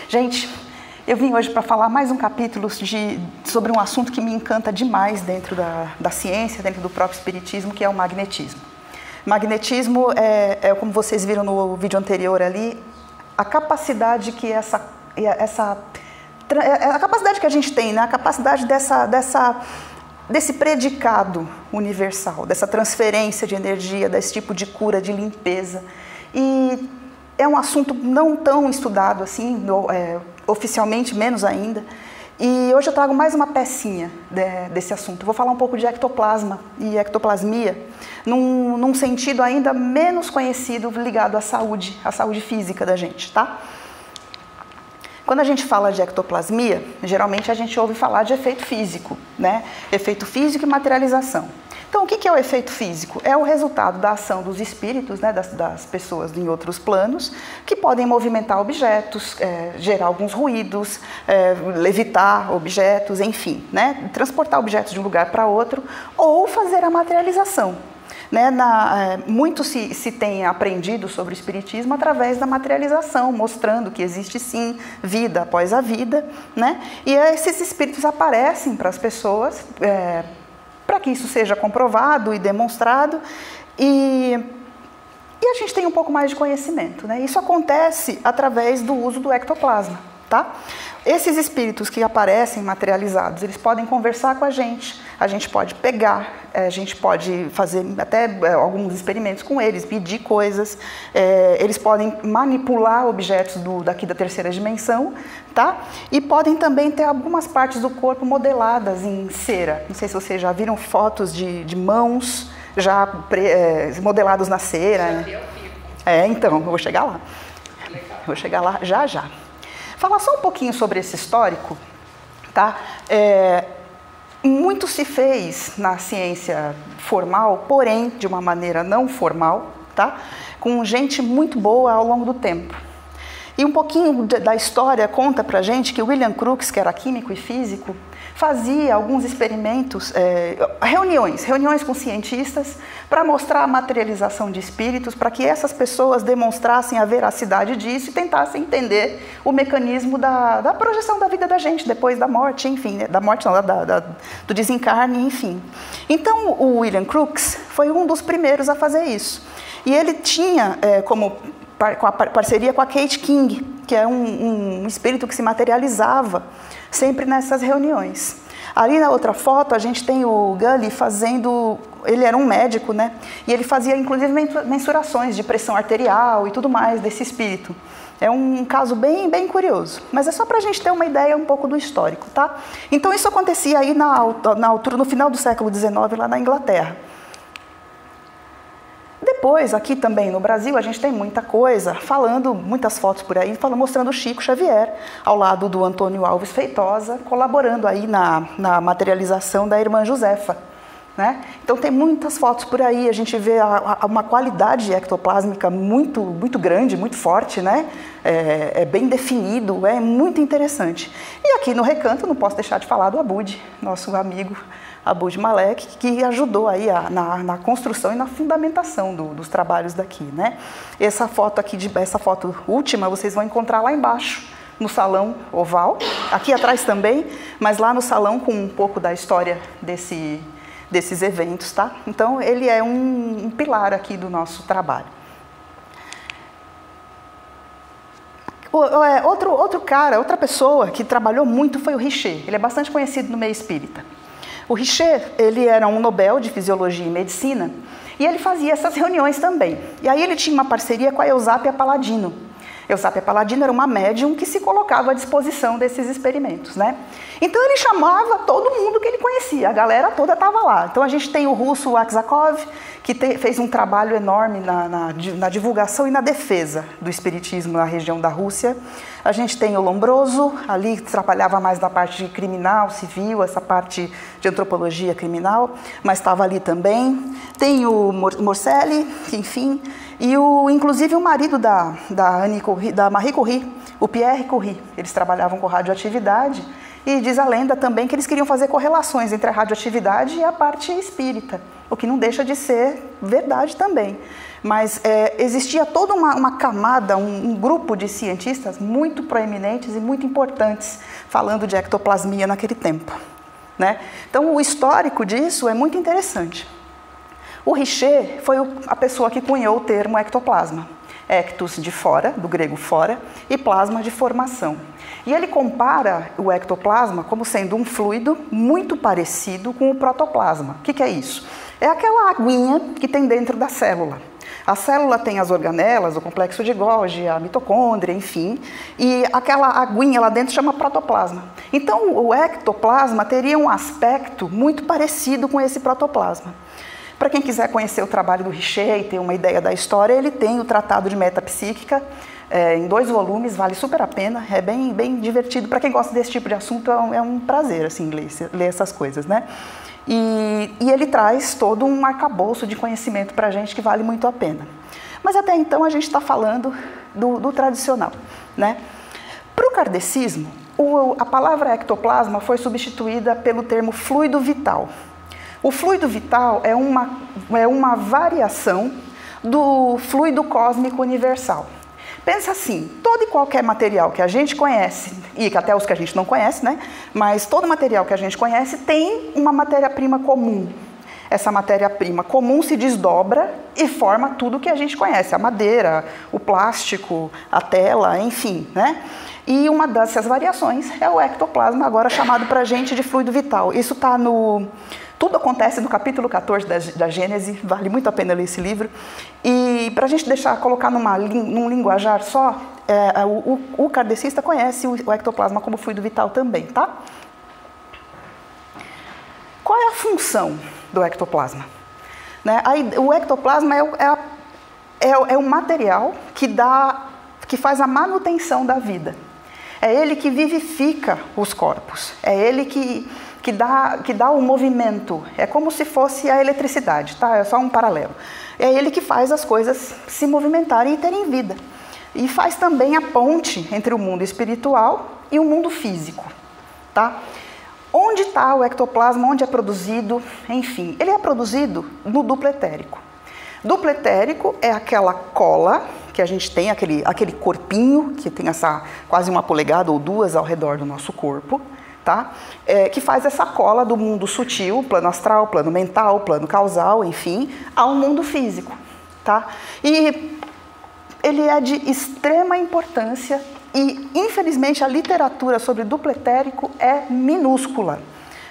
Gente, eu vim hoje para falar mais um capítulo sobre um assunto que me encanta demais dentro da ciência, dentro do próprio espiritismo, que é o magnetismo. Magnetismo como vocês viram no vídeo anterior ali, a capacidade que a capacidade que a gente tem, né? A capacidade desse predicado universal, dessa transferência de energia, desse tipo de cura, de limpeza. E é um assunto não tão estudado assim, oficialmente menos ainda. E hoje eu trago mais uma pecinha desse assunto. Eu vou falar um pouco de ectoplasma e ectoplasmia, num sentido ainda menos conhecido ligado à saúde física da gente, tá? Quando a gente fala de ectoplasmia, geralmente a gente ouve falar de efeito físico, né? Efeito físico e materialização. Então, o que é o efeito físico? É o resultado da ação dos espíritos, né, das pessoas em outros planos, que podem movimentar objetos, gerar alguns ruídos, levitar objetos, enfim, né, transportar objetos de um lugar para outro, ou fazer a materialização. Né, muito se tem aprendido sobre o espiritismo através da materialização, mostrando que existe sim vida após a vida, né, e esses espíritos aparecem para as pessoas, para que isso seja comprovado e demonstrado, e a gente tem um pouco mais de conhecimento, né? Isso acontece através do uso do ectoplasma, tá? Esses espíritos que aparecem materializados, eles podem conversar com a gente pode pegar, a gente pode fazer até alguns experimentos com eles, pedir coisas, eles podem manipular objetos daqui da terceira dimensão, tá? E podem também ter algumas partes do corpo modeladas em cera. Não sei se vocês já viram fotos de mãos já modelados na cera. Então, eu vou chegar lá. Vou chegar lá já. Falar só um pouquinho sobre esse histórico, tá? Muito se fez na ciência formal, porém de uma maneira não formal, tá? Com gente muito boa ao longo do tempo. E um pouquinho da história conta pra gente que William Crookes, que era químico e físico, fazia alguns experimentos, reuniões com cientistas para mostrar a materialização de espíritos, para que essas pessoas demonstrassem a veracidade disso e tentassem entender o mecanismo da projeção da vida da gente depois da morte, enfim, né? Da morte não, do desencarne, enfim. Então, o William Crookes foi um dos primeiros a fazer isso. E ele tinha com a parceria com a Kate King, que é um espírito que se materializava sempre nessas reuniões. Ali na outra foto a gente tem o Gully fazendo, ele era um médico, né? E ele fazia inclusive mensurações de pressão arterial e tudo mais desse espírito. É um caso bem curioso, mas é só para a gente ter uma ideia um pouco do histórico, tá? Então isso acontecia aí na altura, no final do século XIX, lá na Inglaterra. Depois, aqui também no Brasil, a gente tem muita coisa, muitas fotos por aí, mostrando o Chico Xavier, ao lado do Antônio Alves Feitosa, colaborando aí na materialização da irmã Josefa, né? Então tem muitas fotos por aí, a gente vê uma qualidade ectoplásmica muito grande, muito forte, né? É bem definido, é muito interessante. E aqui no recanto, não posso deixar de falar do Abud, nosso amigo Abud Malek, que ajudou aí na construção e na fundamentação dos trabalhos daqui, né? Essa foto aqui, essa foto última, vocês vão encontrar lá embaixo, no salão oval, aqui atrás também, mas lá no salão com um pouco da história desses eventos, tá? Então, ele é um pilar aqui do nosso trabalho. Outra pessoa que trabalhou muito foi o Richer. Ele é bastante conhecido no meio espírita. O Richer, ele era um Nobel de Fisiologia e Medicina, e ele fazia essas reuniões também. E aí ele tinha uma parceria com a Eusápia Palladino. Eusápia Palladino era uma médium que se colocava à disposição desses experimentos, né? Então ele chamava todo mundo que ele conhecia, a galera toda estava lá. Então a gente tem o russo Aksakov, que fez um trabalho enorme na divulgação e na defesa do espiritismo na região da Rússia. A gente tem o Lombroso, ali que trabalhava mais na parte de criminal, civil, essa parte de antropologia criminal, mas estava ali também. Tem o Morcelli, que, enfim, e inclusive o marido da Marie Curie, o Pierre Curie. Eles trabalhavam com radioatividade E diz a lenda também que eles queriam fazer correlações entre a radioatividade e a parte espírita, o que não deixa de ser verdade também. Mas existia toda uma camada, um grupo de cientistas muito proeminentes e muito importantes falando de ectoplasmia naquele tempo, né? Então, o histórico disso é muito interessante. O Richer foi a pessoa que cunhou o termo ectoplasma. Ectos de fora, do grego fora, e plasma de formação. E ele compara o ectoplasma como sendo um fluido muito parecido com o protoplasma. O que é isso? É aquela aguinha que tem dentro da célula. A célula tem as organelas, o complexo de Golgi, a mitocôndria, enfim, e aquela aguinha lá dentro chama protoplasma. Então, o ectoplasma teria um aspecto muito parecido com esse protoplasma. Para quem quiser conhecer o trabalho do Richer e ter uma ideia da história, ele tem o Tratado de Metapsíquica, em 2 volumes, vale super a pena, é bem divertido. Para quem gosta desse tipo de assunto, é um prazer assim, ler essas coisas, né? E ele traz todo um arcabouço de conhecimento para a gente que vale muito a pena. Mas até então a gente está falando do tradicional, né? Para o kardecismo, a palavra ectoplasma foi substituída pelo termo fluido vital. O fluido vital é uma variação do fluido cósmico universal. Pensa assim, todo e qualquer material que a gente conhece, e até os que a gente não conhece, né? Mas todo material que a gente conhece tem uma matéria-prima comum. Essa matéria-prima comum se desdobra e forma tudo que a gente conhece, a madeira, o plástico, a tela, enfim, né? E uma dessas variações é o ectoplasma, agora chamado para a gente de fluido vital. Isso está no... Tudo acontece no capítulo 14 da Gênese, vale muito a pena ler esse livro. E para a gente colocar num linguajar só, o kardecista conhece o ectoplasma como fluido vital também, tá? Qual é a função do ectoplasma? Né? O ectoplasma é um material que faz a manutenção da vida. É ele que vivifica os corpos, é ele que dá o movimento, é como se fosse a eletricidade, tá? É só um paralelo. É ele que faz as coisas se movimentarem e terem vida. E faz também a ponte entre o mundo espiritual e o mundo físico, tá? Onde está o ectoplasma, onde é produzido, enfim, ele é produzido no duplo etérico. Duplo etérico é aquela cola que a gente tem, aquele corpinho que tem quase 1 polegada ou 2 ao redor do nosso corpo, tá? Que faz essa cola do mundo sutil, plano astral, plano mental, plano causal, enfim, ao mundo físico, tá? E ele é de extrema importância e, infelizmente, a literatura sobre duplo etérico é minúscula.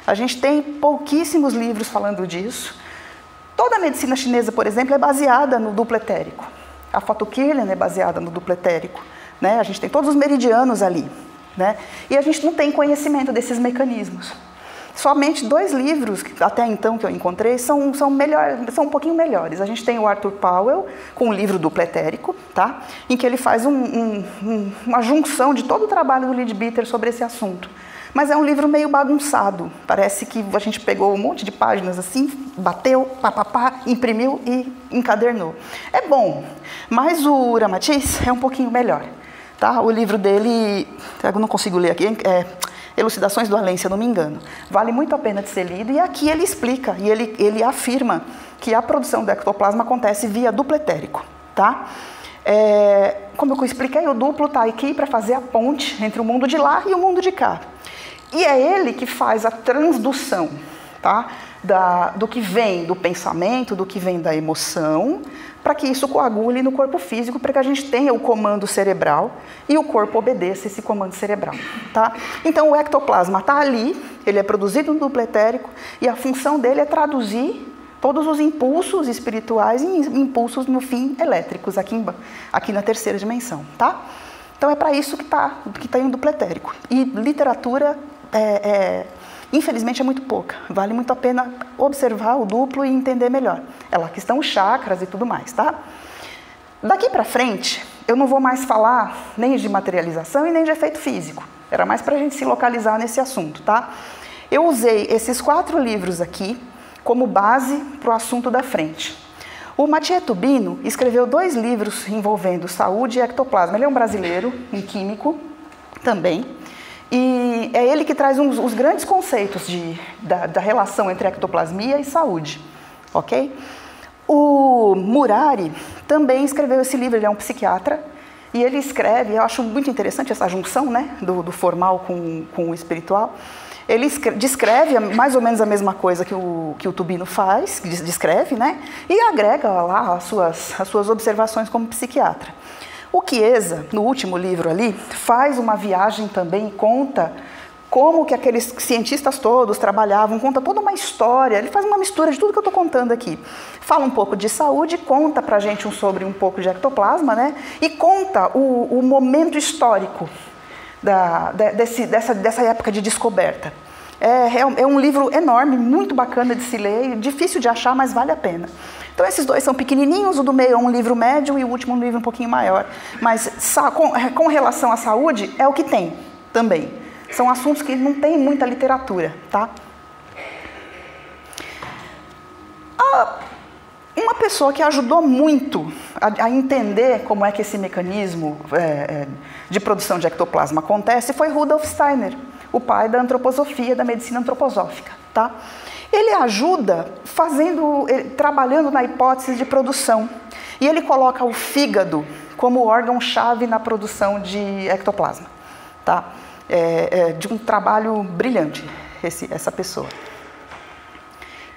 A gente tem pouquíssimos livros falando disso. Toda a medicina chinesa, por exemplo, é baseada no duplo etérico. A Fotokirlian é baseada no duplo etérico, né? A gente tem todos os meridianos ali, né? E a gente não tem conhecimento desses mecanismos. Somente 2 livros, até então, que eu encontrei, são um pouquinho melhores. A gente tem o Arthur Powell, com o livro duplo etérico, tá? Em que ele faz uma junção de todo o trabalho do Leadbeater sobre esse assunto. Mas é um livro meio bagunçado. Parece que a gente pegou um monte de páginas assim, bateu, imprimiu e encadernou. É bom, mas o Uramatiz é um pouquinho melhor, tá? O livro dele, eu não consigo ler aqui, Elucidações do Além, se eu não me engano. Vale muito a pena de ser lido, e aqui ele explica, e ele afirma que a produção do ectoplasma acontece via duplo etérico, tá? Como eu expliquei, o duplo está aqui para fazer a ponte entre o mundo de lá e o mundo de cá. E é ele que faz a transdução, tá? Do que vem do pensamento, do que vem da emoção, para que isso coagule no corpo físico, para que a gente tenha o comando cerebral e o corpo obedeça esse comando cerebral, tá? Então, o ectoplasma está ali, ele é produzido no duplo etérico, e a função dele é traduzir todos os impulsos espirituais em impulsos, no fim, elétricos, aqui na 3ª dimensão, tá? Então, é para isso que está em duplo etérico. E literatura, infelizmente, é muito pouca. Vale muito a pena observar o duplo e entender melhor. É lá que estão os chakras e tudo mais, tá? Daqui para frente, eu não vou mais falar nem de materialização e nem de efeito físico. Era mais para a gente se localizar nesse assunto, tá? Eu usei esses 4 livros aqui como base para o assunto da frente. O Mathieu Tubino escreveu 2 livros envolvendo saúde e ectoplasma. Ele é um brasileiro, um químico também. E é ele que traz os grandes conceitos da relação entre ectoplasmia e saúde, ok? O Murari também escreveu esse livro, ele é um psiquiatra, e ele escreve, eu acho muito interessante essa junção, né, do formal com o espiritual. Ele descreve mais ou menos a mesma coisa que o Tubino faz, descreve, né, e agrega lá as suas observações como psiquiatra. O Chiesa, no último livro ali, faz uma viagem também e conta como que aqueles cientistas todos trabalhavam, conta toda uma história, ele faz uma mistura de tudo que eu estou contando aqui. Fala um pouco de saúde, conta pra gente sobre um pouco de ectoplasma, né? E conta o momento histórico dessa época de descoberta. É um livro enorme, muito bacana de se ler, difícil de achar, mas vale a pena. Então esses dois são pequenininhos, o do meio é um livro médio e o último um livro um pouquinho maior. Mas com relação à saúde, é o que tem também. São assuntos que não tem muita literatura, tá? Uma pessoa que ajudou muito a entender como é que esse mecanismo de produção de ectoplasma acontece foi Rudolf Steiner, o pai da antroposofia, da medicina antroposófica, tá? Ele ajuda trabalhando na hipótese de produção. E ele coloca o fígado como órgão-chave na produção de ectoplasma, tá? De um trabalho brilhante, essa pessoa.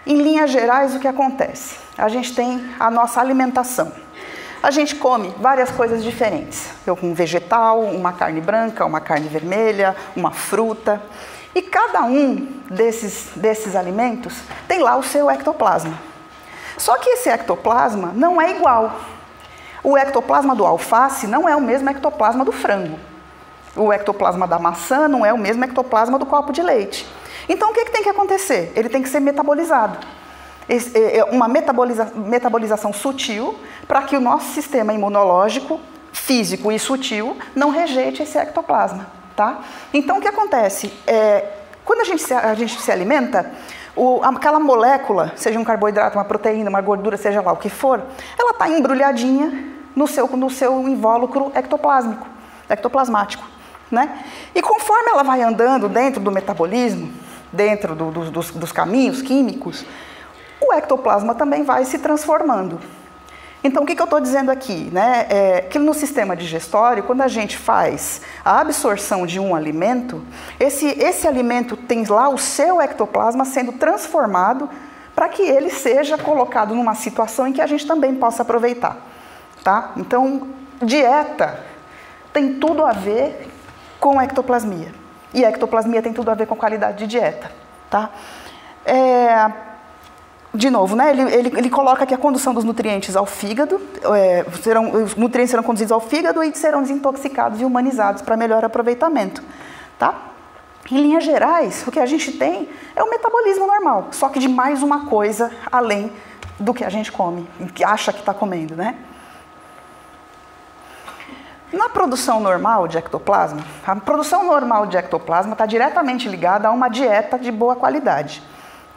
Em linhas gerais, o que acontece? A gente tem a nossa alimentação. A gente come várias coisas diferentes. Um vegetal, uma carne branca, uma carne vermelha, uma fruta. E cada um desses alimentos tem lá o seu ectoplasma. Só que esse ectoplasma não é igual. O ectoplasma do alface não é o mesmo ectoplasma do frango. O ectoplasma da maçã não é o mesmo ectoplasma do copo de leite. Então, o que tem que acontecer? Ele tem que ser metabolizado. Uma metabolização sutil para que o nosso sistema imunológico, físico e sutil, não rejeite esse ectoplasma. Tá? Então, o que acontece? Quando a gente se alimenta, aquela molécula, seja um carboidrato, uma proteína, uma gordura, seja lá o que for, ela está embrulhadinha no seu invólucro ectoplasmático. Né? E conforme ela vai andando dentro do metabolismo, dentro dos caminhos químicos, o ectoplasma também vai se transformando. Então, o que eu estou dizendo aqui? Né? Que no sistema digestório, quando a gente faz a absorção de um alimento, esse alimento tem lá o seu ectoplasma sendo transformado para que ele seja colocado numa situação em que a gente também possa aproveitar. Tá? Então, dieta tem tudo a ver com ectoplasmia. E a ectoplasmia tem tudo a ver com qualidade de dieta. Tá? De novo, né, ele coloca que a condução dos nutrientes ao fígado, os nutrientes serão conduzidos ao fígado e serão desintoxicados e humanizados para melhor aproveitamento. Tá? Em linhas gerais, o que a gente tem é o metabolismo normal, só que de mais uma coisa além do que a gente come, que acha que está comendo, né? Na produção normal de ectoplasma, a produção normal de ectoplasma está diretamente ligada a uma dieta de boa qualidade.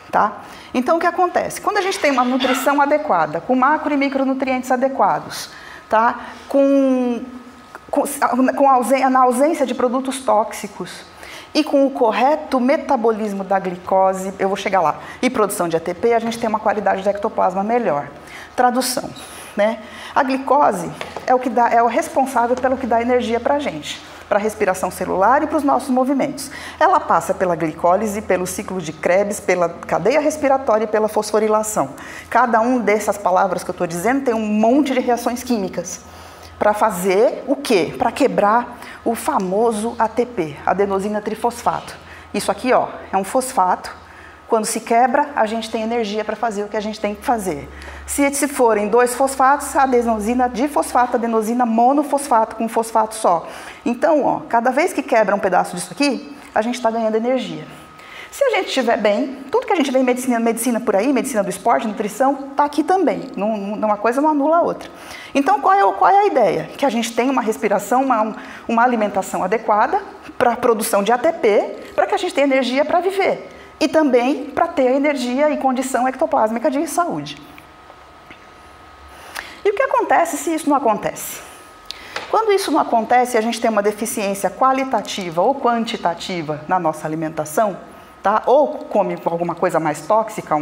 Tá? Então, o que acontece? Quando a gente tem uma nutrição adequada, com macro e micronutrientes adequados, tá? Na ausência de produtos tóxicos e com o correto metabolismo da glicose, eu vou chegar lá, e produção de ATP, a gente tem uma qualidade de ectoplasma melhor. Tradução. Né? A glicose é o responsável pelo que dá energia para a gente, para a respiração celular e para os nossos movimentos. Ela passa pela glicólise, pelo ciclo de Krebs, pela cadeia respiratória e pela fosforilação. Cada uma dessas palavras que eu estou dizendo tem um monte de reações químicas. Para fazer o quê? Para quebrar o famoso ATP, adenosina trifosfato. Isso aqui, ó, é um fosfato. Quando se quebra, a gente tem energia para fazer o que a gente tem que fazer. Se forem 2 fosfatos, adenosina difosfato, adenosina monofosfato com fosfato só. Então, ó, cada vez que quebra um pedaço disso aqui, a gente está ganhando energia. Se a gente estiver bem, tudo que a gente vê em medicina por aí, medicina do esporte, nutrição, está aqui também. Uma coisa não anula a outra. Então, qual é a ideia? Que a gente tenha uma respiração, uma alimentação adequada para a produção de ATP, para que a gente tenha energia para viver. E também para ter a energia e condição ectoplásmica de saúde. E o que acontece se isso não acontece? Quando isso não acontece, a gente tem uma deficiência qualitativa ou quantitativa na nossa alimentação, tá? Ou come alguma coisa mais tóxica,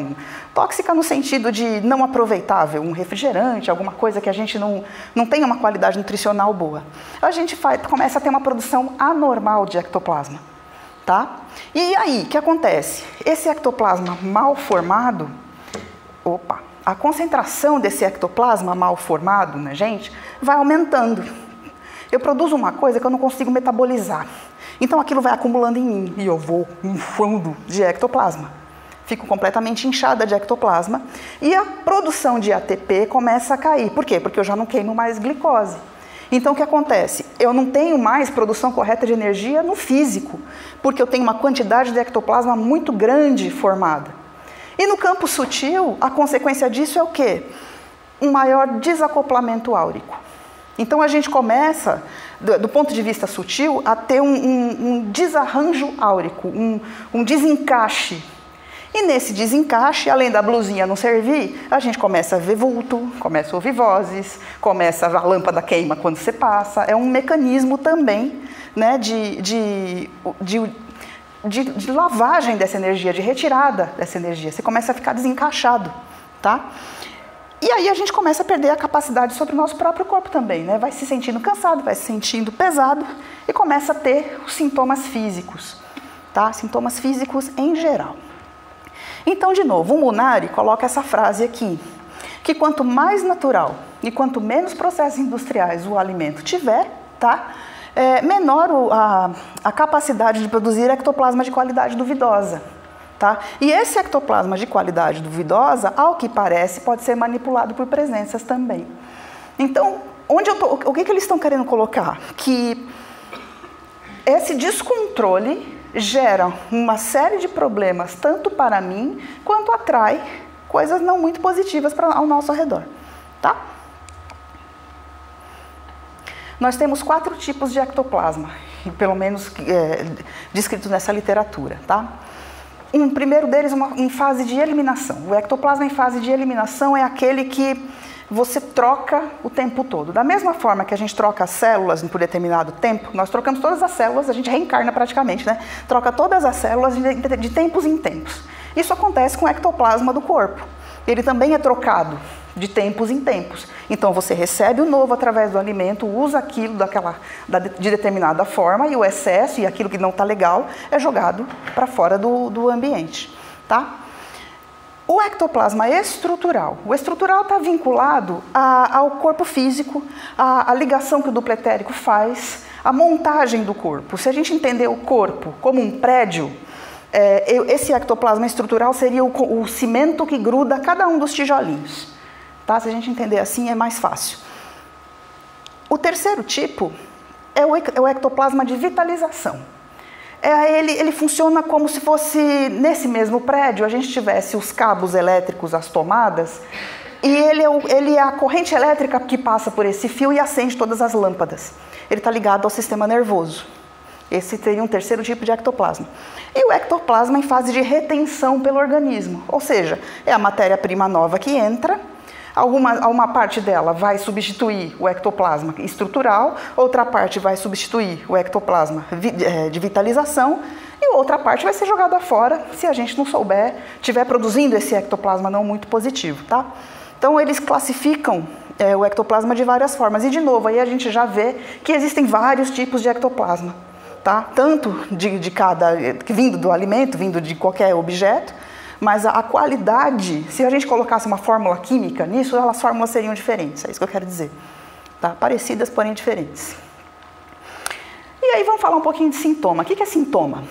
tóxica no sentido de não aproveitável, um refrigerante, alguma coisa que a gente não tem uma qualidade nutricional boa. A gente começa a ter uma produção anormal de ectoplasma, tá? E aí, o que acontece? Esse ectoplasma mal formado, a concentração desse ectoplasma mal formado na gente vai aumentando. Eu produzo uma coisa que eu não consigo metabolizar. Então aquilo vai acumulando em mim e eu vou inflando de ectoplasma. Fico completamente inchada de ectoplasma e a produção de ATP começa a cair. Por quê? Porque eu já não queimo mais glicose. Então o que acontece? Eu não tenho mais produção correta de energia no físico, porque eu tenho uma quantidade de ectoplasma muito grande formada. E no campo sutil, a consequência disso é o quê? Um maior desacoplamento áurico. Então a gente começa, do ponto de vista sutil, a ter um desarranjo áurico, um desencaixe. E nesse desencaixe, além da blusinha não servir, a gente começa a ver vulto, começa a ouvir vozes, começa a lâmpada queima quando você passa. É um mecanismo também, né, de lavagem dessa energia, de retirada dessa energia. Você começa a ficar desencaixado, tá? E aí a gente começa a perder a capacidade sobre o nosso próprio corpo também, né? Vai se sentindo cansado, vai se sentindo pesado e começa a ter os sintomas físicos, tá? Sintomas físicos em geral. Então, de novo, o Munari coloca essa frase aqui, que quanto mais natural e quanto menos processos industriais o alimento tiver, tá? Menor a capacidade de produzir ectoplasma de qualidade duvidosa. Tá? E esse ectoplasma de qualidade duvidosa, ao que parece, pode ser manipulado por presenças também. Então, o que eles estão querendo colocar? Que esse descontrole gera uma série de problemas, tanto para mim, quanto atrai coisas não muito positivas ao nosso redor. Tá? Nós temos 4 tipos de ectoplasma, pelo menos descritos nessa literatura. Tá? Um primeiro deles em fase de eliminação. O ectoplasma em fase de eliminação é aquele que você troca o tempo todo. Da mesma forma que a gente troca as células por determinado tempo, nós trocamos todas as células, a gente reencarna praticamente, né? Troca todas as células de tempos em tempos. Isso acontece com o ectoplasma do corpo. Ele também é trocado de tempos em tempos. Então você recebe o novo através do alimento, usa aquilo de determinada forma e o excesso e aquilo que não está legal é jogado para fora do ambiente. Tá? O ectoplasma estrutural. O estrutural está vinculado ao corpo físico, à ligação que o duplo etérico faz, à montagem do corpo. Se a gente entender o corpo como um prédio, esse ectoplasma estrutural seria o cimento que gruda cada um dos tijolinhos. Tá? Se a gente entender assim, é mais fácil. O terceiro tipo é o ectoplasma de vitalização. Ele funciona como se fosse, nesse mesmo prédio, a gente tivesse os cabos elétricos, as tomadas, e ele é a corrente elétrica que passa por esse fio e acende todas as lâmpadas. Ele está ligado ao sistema nervoso. Esse seria um terceiro tipo de ectoplasma. E o ectoplasma em fase de retenção pelo organismo, ou seja, é a matéria-prima nova que entra, uma parte dela vai substituir o ectoplasma estrutural, outra parte vai substituir o ectoplasma de vitalização e outra parte vai ser jogada fora se a gente não estiver produzindo esse ectoplasma não muito positivo. Tá? Então eles classificam o ectoplasma de várias formas. E de novo, aí a gente já vê que existem vários tipos de ectoplasma. Tá? Tanto vindo do alimento, vindo de qualquer objeto, mas a qualidade, se a gente colocasse uma fórmula química nisso, as fórmulas seriam diferentes, é isso que eu quero dizer. Tá? Parecidas, porém diferentes. E aí vamos falar um pouquinho de sintoma. O que é sintoma?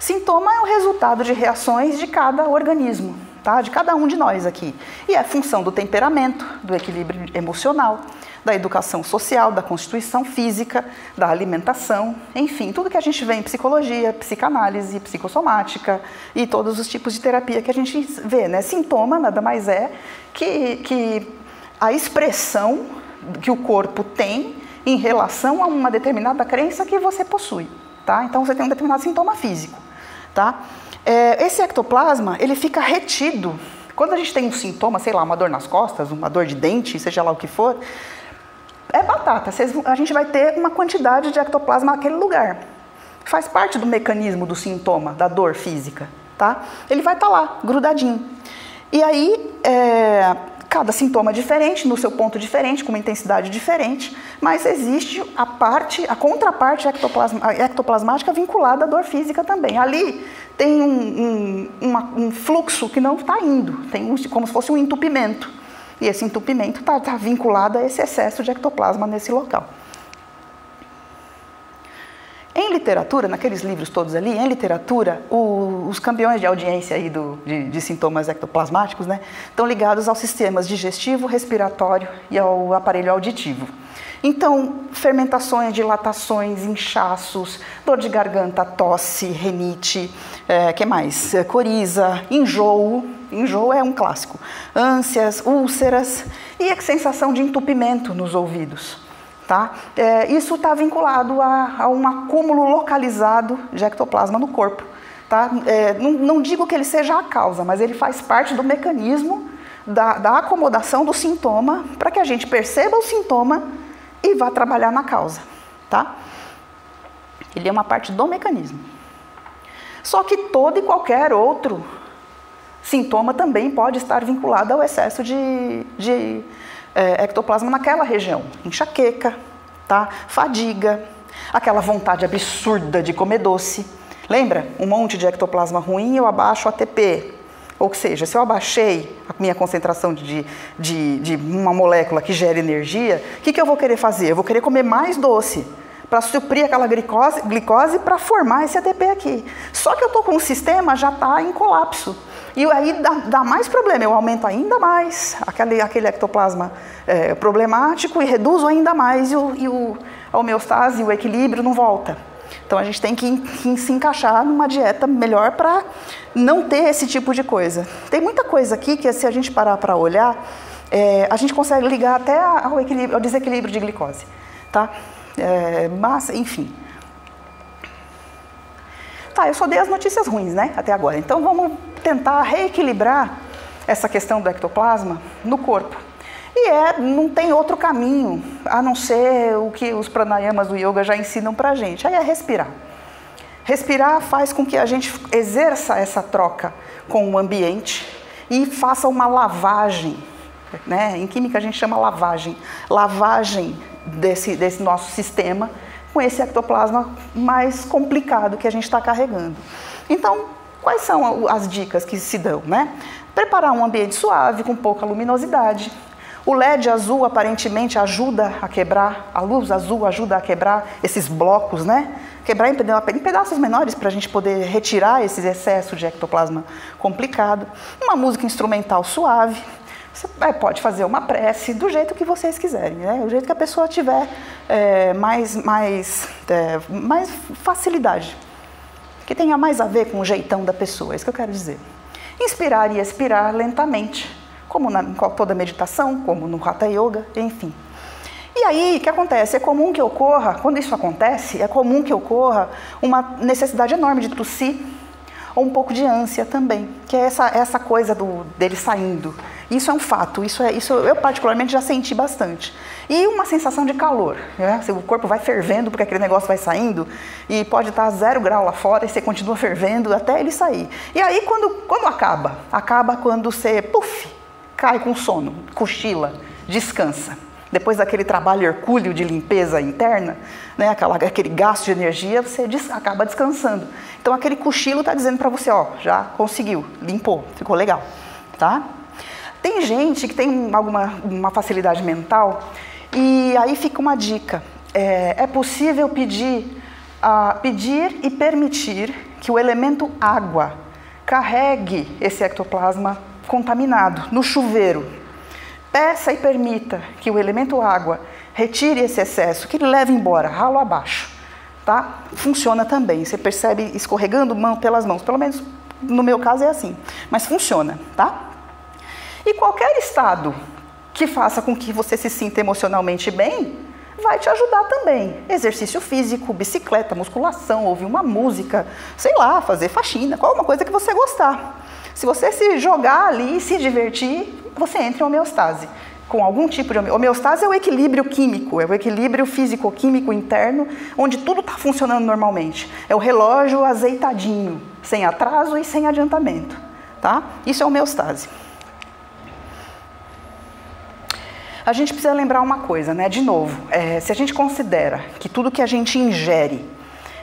Sintoma é o resultado de reações de cada organismo, tá? De cada um de nós aqui. E é função do temperamento, do equilíbrio emocional, da educação social, da constituição física, da alimentação, enfim, tudo que a gente vê em psicologia, psicanálise, psicossomática e todos os tipos de terapia que a gente vê, né? Sintoma nada mais é que a expressão que o corpo tem em relação a uma determinada crença que você possui, tá? Então você tem um determinado sintoma físico, tá? Esse ectoplasma, ele fica retido. Quando a gente tem um sintoma, sei lá, uma dor nas costas, uma dor de dente, seja lá o que for, é batata. A gente vai ter uma quantidade de ectoplasma naquele lugar. Faz parte do mecanismo do sintoma, da dor física, tá? Ele vai estar lá, grudadinho. E aí, cada sintoma é diferente, no seu ponto diferente, com uma intensidade diferente, mas existe a contraparte ectoplasmática vinculada à dor física também. Ali tem um fluxo que não está indo, tem como se fosse um entupimento. E esse entupimento está vinculado a esse excesso de ectoplasma nesse local. Em literatura, naqueles livros todos ali, em literatura, os campeões de audiência aí de sintomas ectoplasmáticos, né, estão ligados aos sistemas digestivo, respiratório e ao aparelho auditivo. Então, fermentações, dilatações, inchaços, dor de garganta, tosse, renite, que mais? Coriza, enjoo é um clássico, ânsias, úlceras e a sensação de entupimento nos ouvidos. Tá? Isso está vinculado a um acúmulo localizado de ectoplasma no corpo. Tá? Não digo que ele seja a causa, mas ele faz parte do mecanismo da acomodação do sintoma para que a gente perceba o sintoma e vá trabalhar na causa. Tá? Ele é uma parte do mecanismo. Só que todo e qualquer outro sintoma também pode estar vinculado ao excesso de ectoplasma naquela região, enxaqueca, tá? Fadiga, aquela vontade absurda de comer doce. Lembra? Um monte de ectoplasma ruim, eu abaixo o ATP. Ou seja, se eu abaixei a minha concentração de uma molécula que gera energia, o que eu vou querer fazer? Eu vou querer comer mais doce para suprir aquela glicose para formar esse ATP aqui. Só que eu estou com o sistema já está em colapso. E aí dá mais problema, eu aumento ainda mais aquele ectoplasma problemático e reduzo ainda mais a homeostase, o equilíbrio não volta. Então a gente tem que se encaixar numa dieta melhor para não ter esse tipo de coisa. Tem muita coisa aqui que se a gente parar para olhar, a gente consegue ligar até ao desequilíbrio de glicose. Tá? Mas, enfim. Tá, eu só dei as notícias ruins, né, até agora. Então vamos tentar reequilibrar essa questão do ectoplasma no corpo. E não tem outro caminho, a não ser o que os pranayamas do yoga já ensinam pra gente. Aí é respirar. Respirar faz com que a gente exerça essa troca com o ambiente e faça uma lavagem, né? Em química a gente chama lavagem desse nosso sistema com esse ectoplasma mais complicado que a gente está carregando. Então, quais são as dicas que se dão, né? Preparar um ambiente suave, com pouca luminosidade. O LED azul aparentemente ajuda a quebrar, a luz azul ajuda a quebrar esses blocos, né? Quebrar em pedaços menores para a gente poder retirar esses excessos de ectoplasma complicado. Uma música instrumental suave. Você pode fazer uma prece do jeito que vocês quiserem, né? O jeito que a pessoa tiver mais facilidade. Que tenha mais a ver com o jeitão da pessoa, é isso que eu quero dizer. Inspirar e expirar lentamente, como em toda meditação, como no Hatha Yoga, enfim. E aí, o que acontece? É comum que ocorra, quando isso acontece, é comum que ocorra uma necessidade enorme de tossir, ou um pouco de ânsia também, que é essa coisa dele saindo. Isso é um fato, isso eu particularmente já senti bastante. E uma sensação de calor, né? O corpo vai fervendo porque aquele negócio vai saindo e pode estar 0 grau lá fora e você continua fervendo até ele sair. E aí quando acaba? Acaba quando você, cai com sono, cochila, descansa. Depois daquele trabalho hercúleo de limpeza interna, né, aquele gasto de energia, você acaba descansando. Então aquele cochilo está dizendo para você, ó, já conseguiu, limpou, ficou legal, tá? Tem gente que tem uma facilidade mental e aí fica uma dica. É possível pedir e permitir que o elemento água carregue esse ectoplasma contaminado no chuveiro. Peça e permita que o elemento água retire esse excesso, que ele leve embora, ralo abaixo, tá? Funciona também, você percebe escorregando pelas mãos, pelo menos no meu caso é assim, mas funciona, tá? E qualquer estado que faça com que você se sinta emocionalmente bem, vai te ajudar também. Exercício físico, bicicleta, musculação, ouvir uma música, sei lá, fazer faxina, qualquer coisa que você gostar. Se você se jogar ali e se divertir, você entra em homeostase. com algum tipo de homeostase, é o equilíbrio químico, é o equilíbrio físico-químico interno, onde tudo está funcionando normalmente. É o relógio azeitadinho, sem atraso e sem adiantamento, tá? Isso é homeostase. A gente precisa lembrar uma coisa, né? De novo, se a gente considera que tudo que a gente ingere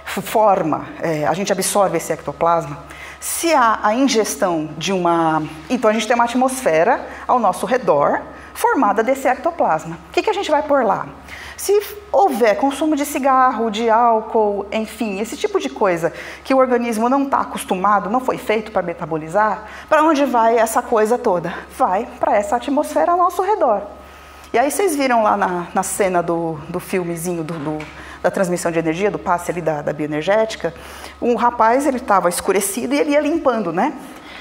forma, a gente absorve esse ectoplasma, se há a ingestão de uma... Então a gente tem uma atmosfera ao nosso redor formada desse ectoplasma. O que a gente vai pôr lá? Se houver consumo de cigarro, de álcool, enfim, esse tipo de coisa que o organismo não está acostumado, não foi feito para metabolizar, para onde vai essa coisa toda? Vai para essa atmosfera ao nosso redor. E aí vocês viram lá na cena do filmezinho da transmissão de energia, do passe ali da bioenergética, um rapaz, ele estava escurecido e ele ia limpando, né?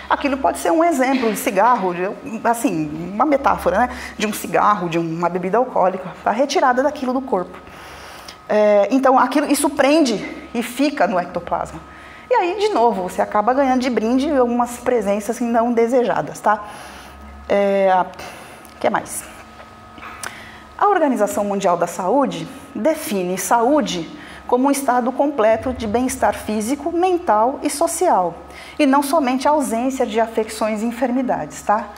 Aquilo pode ser um exemplo de cigarro, assim, uma metáfora, né? De um cigarro, de uma bebida alcoólica, a retirada daquilo do corpo. Então, isso prende e fica no ectoplasma. E aí, de novo, você acaba ganhando de brinde algumas presenças não desejadas, tá? O que mais? A Organização Mundial da Saúde define saúde como um estado completo de bem-estar físico, mental e social, e não somente a ausência de afecções e enfermidades, tá?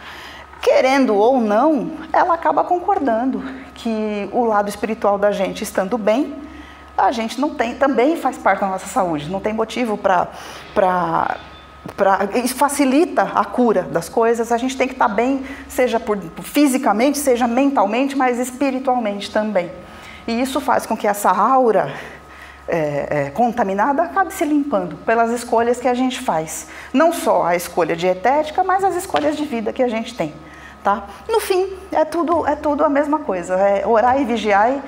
Querendo ou não, ela acaba concordando que o lado espiritual da gente estando bem, a gente não tem, também faz parte da nossa saúde, não tem motivo isso facilita a cura das coisas, a gente tem que estar bem, seja fisicamente, seja mentalmente, mas espiritualmente também. E isso faz com que essa aura contaminada acabe se limpando pelas escolhas que a gente faz. Não só a escolha dietética, mas as escolhas de vida que a gente tem. Tá? No fim, é tudo a mesma coisa. Orar e vigiar,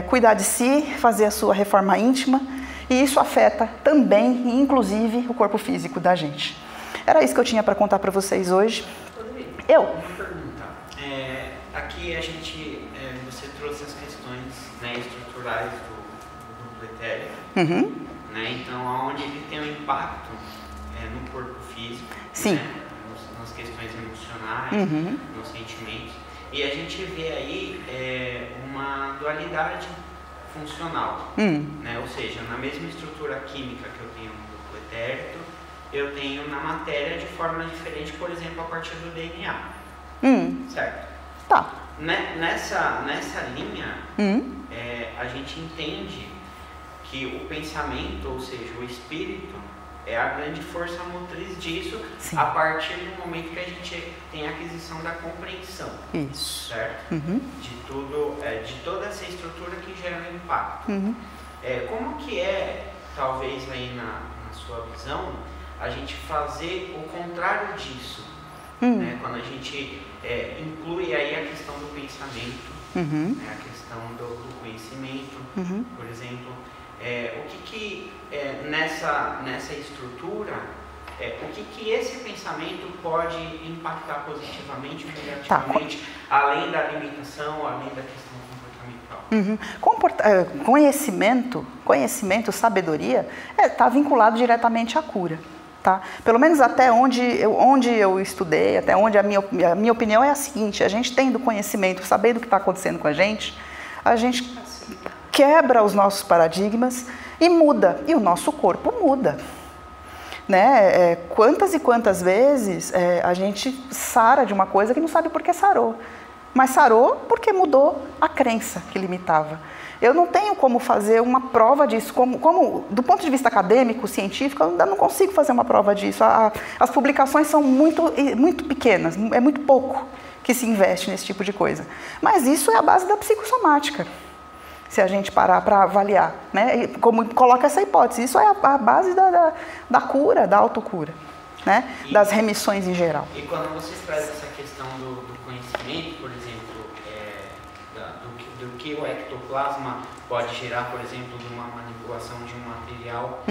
cuidar de si, fazer a sua reforma íntima. E isso afeta também, inclusive, o corpo físico da gente. Era isso que eu tinha para contar para vocês hoje. Uma pergunta. Aqui você trouxe as questões, né, estruturais do etéreo, né? Então, onde ele tem um impacto no corpo físico, sim, né, nas questões emocionais, nos sentimentos. E a gente vê aí uma dualidade funcional, né? Ou seja, na mesma estrutura química que eu tenho no corpo etérico, eu tenho na matéria de forma diferente, por exemplo, a partir do DNA. Certo? Tá. Nessa linha, a gente entende que o pensamento, ou seja, o espírito, é a grande força motriz disso. Sim. A partir do momento que a gente tem a aquisição da compreensão. Isso. Certo? De toda essa estrutura que gera um impacto. Como que talvez aí na sua visão, a gente fazer o contrário disso? Né? Quando a gente inclui aí a questão do pensamento, né? A questão do conhecimento, por exemplo. O que nessa estrutura, o que esse pensamento pode impactar positivamente ou negativamente, além da alimentação, além da questão comportamental? Conhecimento, sabedoria, está vinculado diretamente à cura. Tá? Pelo menos até onde eu estudei, até onde a minha opinião é a seguinte: a gente tendo conhecimento, sabendo o que está acontecendo com a gente quebra os nossos paradigmas e muda, e o nosso corpo muda. Né? Quantas e quantas vezes a gente sara de uma coisa que não sabe por que sarou, mas sarou porque mudou a crença que limitava. Eu não tenho como fazer uma prova disso, como do ponto de vista acadêmico, científico, eu ainda não consigo fazer uma prova disso. As publicações são muito pequenas, é muito pouco que se investe nesse tipo de coisa. Mas isso é a base da psicossomática, se a gente parar para avaliar, né? Como coloca essa hipótese, isso é a base da cura, da autocura, né? Das remissões em geral. E quando você traz essa questão do conhecimento, por exemplo, do que o ectoplasma pode gerar, por exemplo, de uma manipulação de um material,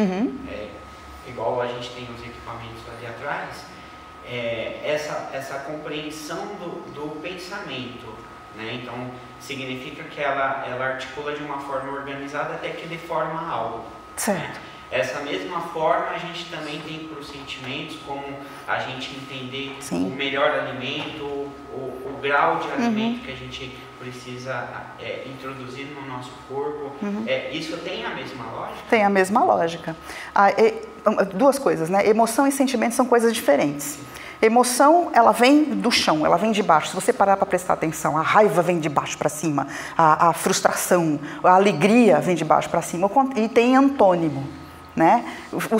igual a gente tem os equipamentos ali atrás, essa compreensão do pensamento, né? Então, significa que ela articula de uma forma organizada até que deforma algo. Certo. Né? Essa mesma forma a gente também tem para os sentimentos, como a gente entender o melhor alimento, o grau de alimento que a gente precisa introduzir no nosso corpo. Isso tem a mesma lógica? Tem a mesma lógica. Duas coisas, né? Emoção e sentimento são coisas diferentes. Emoção, ela vem do chão, ela vem de baixo. Se você parar para prestar atenção, a raiva vem de baixo para cima, a frustração, a alegria vem de baixo para cima, e tem antônimo, né?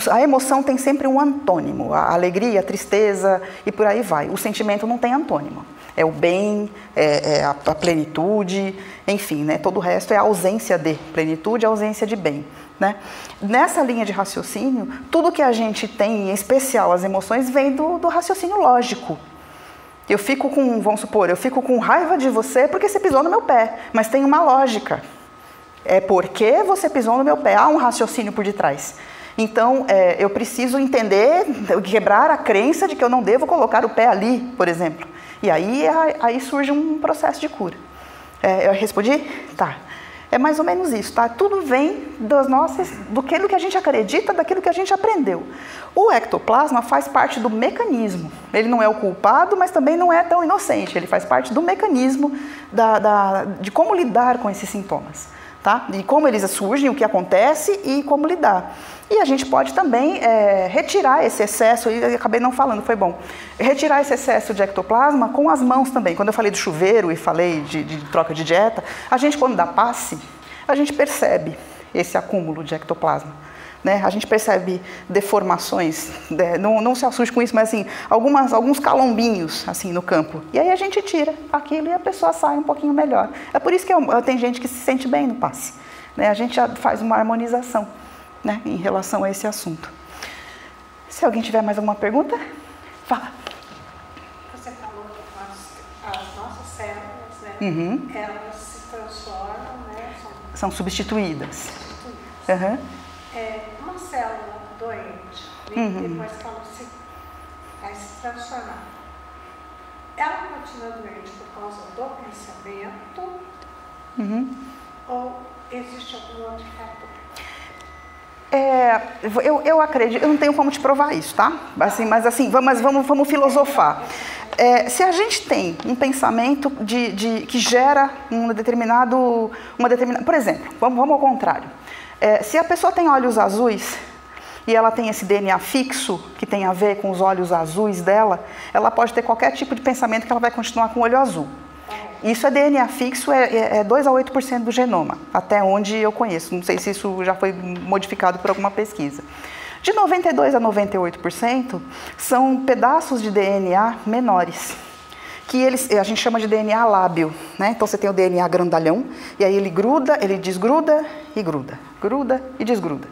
A emoção tem sempre um antônimo, a alegria, a tristeza e por aí vai. O sentimento não tem antônimo. É o bem, é a plenitude, enfim, né? Todo o resto é a ausência de plenitude, a ausência de bem. Né? Nessa linha de raciocínio, tudo que a gente tem, em especial as emoções, vem do raciocínio lógico. Eu fico com raiva de você porque você pisou no meu pé, mas tem uma lógica. É porque você pisou no meu pé, há um raciocínio por detrás. Então, eu preciso entender, quebrar a crença de que eu não devo colocar o pé ali, por exemplo. E aí surge um processo de cura. Eu respondi? Tá. É mais ou menos isso, tá? Tudo vem daquilo que a gente acredita, daquilo que a gente aprendeu. O ectoplasma faz parte do mecanismo. Ele não é o culpado, mas também não é tão inocente. Ele faz parte do mecanismo de como lidar com esses sintomas, tá? De como eles surgem, o que acontece e como lidar. E a gente pode também retirar esse excesso, e eu acabei não falando, foi bom. Retirar esse excesso de ectoplasma com as mãos também. Quando eu falei do chuveiro e falei de troca de dieta, a gente, quando dá passe, a gente percebe esse acúmulo de ectoplasma. Né? A gente percebe deformações, não se assuste com isso, mas assim, alguns calombinhos assim, no campo. E aí a gente tira aquilo e a pessoa sai um pouquinho melhor. É por isso que tem gente que se sente bem no passe. Né? A gente já faz uma harmonização, né, em relação a esse assunto. Se alguém tiver mais alguma pergunta, fala. Você falou que as nossas células, né, elas se transformam, né, são substituídas. Uma célula doente, depois que ela vai se transformar, ela continua doente por causa do pensamento ou existe algum outro fator? Eu acredito, eu não tenho como te provar isso, tá? Assim, mas assim, vamos filosofar. Se a gente tem um pensamento que gera uma determinada... Por exemplo, vamos ao contrário. Se a pessoa tem olhos azuis e ela tem esse DNA fixo, que tem a ver com os olhos azuis dela, ela pode ter qualquer tipo de pensamento que ela vai continuar com o olho azul. Isso é DNA fixo, 2 a 8% do genoma, até onde eu conheço. Não sei se isso já foi modificado por alguma pesquisa. De 92% a 98% são pedaços de DNA menores, que a gente chama de DNA lábil. Né? Então você tem o DNA grandalhão, e aí ele gruda, ele desgruda e gruda. Gruda e desgruda.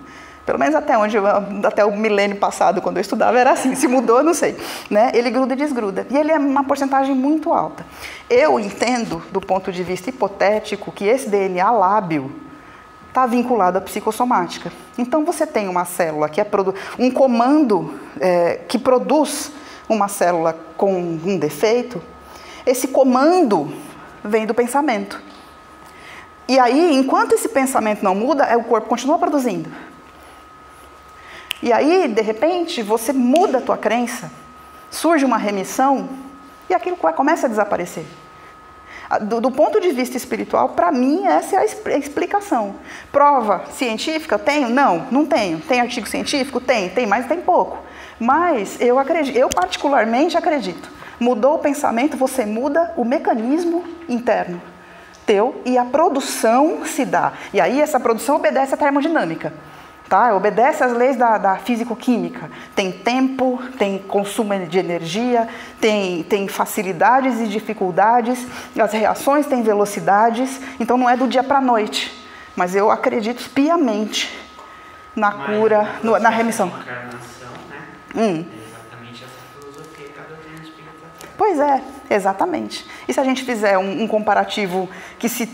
Pelo menos até o milênio passado, quando eu estudava, era assim. Se mudou, eu não sei. Né? Ele gruda e desgruda. E ele é uma porcentagem muito alta. Eu entendo, do ponto de vista hipotético, que esse DNA lábil está vinculado à psicossomática. Então, você tem uma célula que um comando que produz uma célula com um defeito. Esse comando vem do pensamento. E aí, enquanto esse pensamento não muda, o corpo continua produzindo. E aí, de repente, você muda a tua crença, surge uma remissão e aquilo começa a desaparecer. Do ponto de vista espiritual, para mim, essa é a explicação. Prova científica? Tenho? Não tenho. Tem artigo científico? Tem, mas tem pouco. Mas eu particularmente acredito. Mudou o pensamento, você muda o mecanismo interno teu e a produção se dá. E aí essa produção obedece à termodinâmica. Tá? Obedece às leis da físico-química. Tem tempo, tem consumo de energia, tem facilidades e dificuldades, as reações têm velocidades, então não é do dia para a noite. Mas eu acredito piamente na cura, na remissão. Encarnação, né? É exatamente essa filosofia que a doutrina espírita tem. Pois é, exatamente. E se a gente fizer um comparativo que se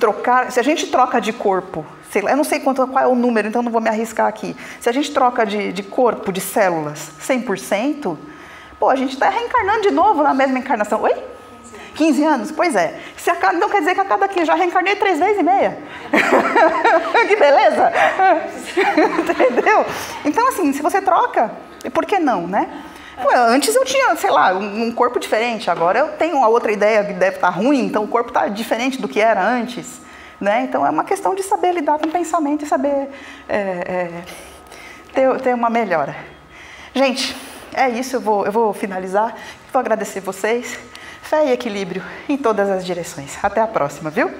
a gente troca de corpo, sei lá, eu não sei qual é o número, então não vou me arriscar aqui. Se a gente troca de corpo, de células, 100%, a gente está reencarnando de novo na mesma encarnação. Oi? 15 anos? Pois é. Então quer dizer que a cada 15 já reencarnei 3 vezes e meia. Que beleza! Entendeu? Então, assim, se você troca, por que não, né? Antes eu tinha, sei lá, um corpo diferente, agora eu tenho uma outra ideia que deve estar ruim, então o corpo está diferente do que era antes, né? Então é uma questão de saber lidar com o pensamento e saber ter uma melhora. Gente, é isso, eu vou finalizar, vou agradecer vocês, fé e equilíbrio em todas as direções. Até a próxima, viu?